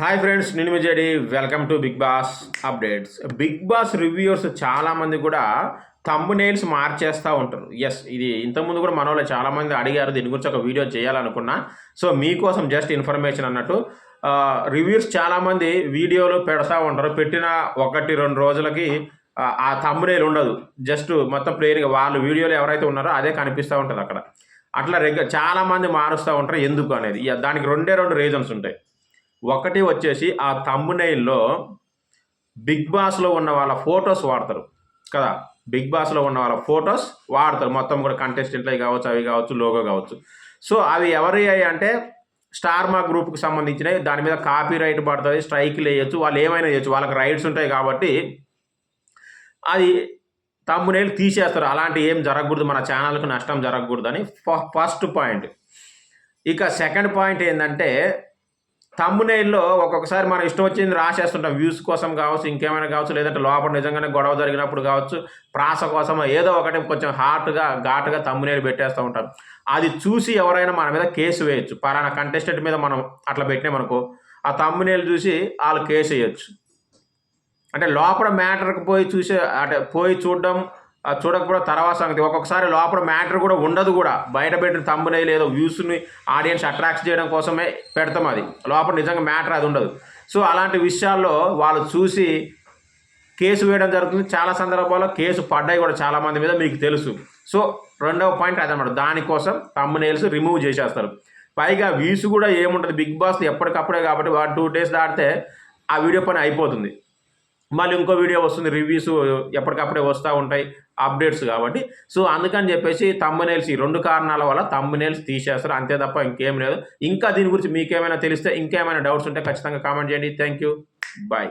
Hi friends, నేను మీ JD. Welcome to Bigg Boss updates. Bigg Boss reviewers చాలామంది కూడా థంబ్నెయిల్స్ మార్చేస్తూ ఉంటారు. ఇది ఇంతకుముందు కూడా మన వాళ్ళు చాలామంది అడిగారు, దీని గురించి ఒక వీడియో చేయాలనుకున్నా. సో మీకోసం జస్ట్ ఇన్ఫర్మేషన్ అన్నట్టు రివ్యూస్ చాలామంది వీడియోలు పెడతా ఉంటారు. పెట్టిన 1-2 రోజులకి ఆ థంబ్నెయిల్ ఉండదు, జస్ట్ మొత్తం ప్లేన్గా వాళ్ళు వీడియోలో ఎవరైతే ఉన్నారో అదే కనిపిస్తూ ఉంటుంది అక్కడ. అట్లా చాలామంది మారుస్తూ ఉంటారు. ఎందుకు అనేది దానికి 2 రీజన్స్ ఉంటాయి. ఒకటి వచ్చేసి ఆ థంబ్నెయిల్‌లో బిగ్ బాస్‌లో ఉన్న వాళ్ళ ఫోటోస్ వాడతారు కదా! బిగ్ బాస్‌లో ఉన్న వాళ్ళ ఫోటోస్ వాడతారు. మొత్తం కూడా కంటెస్టెంట్‌లవి కావచ్చు, అవి కావచ్చు, లోగో కావచ్చు. సో అవి ఎవరియి అంటే స్టార్ మా గ్రూప్‌కి సంబంధించినవి. దాని మీద కాపీ రైట్ పడతది, స్ట్రైక్‌లు ఎయొచ్చు, వాళ్ళు ఏమైనా చేయొచ్చు, వాళ్ళకి రైట్స్ ఉంటాయి కాబట్టి అది థంబ్నెయిల్ తీసేస్తారు. అలాంటివి ఏం జరగకూడదు, మన ఛానల్‌కి నష్టం జరగకూడదని ఫస్ట్ పాయింట్. ఇక సెకండ్ పాయింట్ ఏందంటే థంబ్నెయిల్‌లో ఒక్కొక్కసారి మనం ఇష్టం వచ్చింది రాసేస్తుంటాం. వ్యూస్ కోసం కావచ్చు, ఇంకేమైనా కావచ్చు, లేదంటే లోపల నిజంగానే గొడవ జరిగినప్పుడు కావచ్చు, ప్రాస కోసం ఏదో ఒకటి కొంచెం ఘాటుగా థంబ్నెయిల్ పెట్టేస్తూ ఉంటాం. అది చూసి ఎవరైనా మన మీద కేసు వేయొచ్చు. పలానా కంటెస్టెంట్ మీద మనం అట్లా పెట్టినామనుకో, ఆ థంబ్నెయిల్ చూసి వాళ్ళు కేసు వేయొచ్చు. అంటే లోపల మ్యాటర్‌కి పోయి చూడడం, చూడకపోవడం తర్వాత సంగతి. ఒక్కొక్కసారి లోపల మ్యాటర్ కూడా ఉండదు కూడా. బయట పెట్టిన థంబ్నెయిల్ ఏదో వ్యూస్‌ని ఆడియన్స్ అట్రాక్ట్ చేయడం కోసమే పెడతాం అది. లోపల నిజంగా మ్యాటర్ అది ఉండదు. సో అలాంటి విషయాల్లో వాళ్ళు చూసి కేసు వేయడం జరుగుతుంది. చాలా సందర్భాల్లో కేసు పడ్డాయి కూడా చాలామంది మీద, మీకు తెలుసు. సో రెండవ పాయింట్ అదనమాట. దానికోసం థంబ్నెయిల్స్ రిమూవ్ చేసేస్తారు. పైగా వ్యూస్ కూడా ఏముంటుంది, బిగ్ బాస్ ఎప్పటికప్పుడే కాబట్టి 1-2 డేస్ దాటితే ఆ వీడియో పని అయిపోతుంది. మళ్ళీ ఇంకో వీడియో వస్తుంది, రివ్యూస్ ఎప్పటికప్పుడే వస్తూ ఉంటాయి, అప్డేట్స్ కాబట్టి. సో అందుకని చెప్పేసి థంబ్నెయిల్స్, ఈ 2 కారణాల వల్ల థంబ్నెయిల్స్ తీసేస్తారు, అంతే తప్ప ఇంకేం లేదు. ఇంకా దీని గురించి మీకేమైనా తెలిస్తే, ఇంకేమైనా డౌట్స్ ఉంటే ఖచ్చితంగా కామెంట్ చేయండి. Thank you, bye.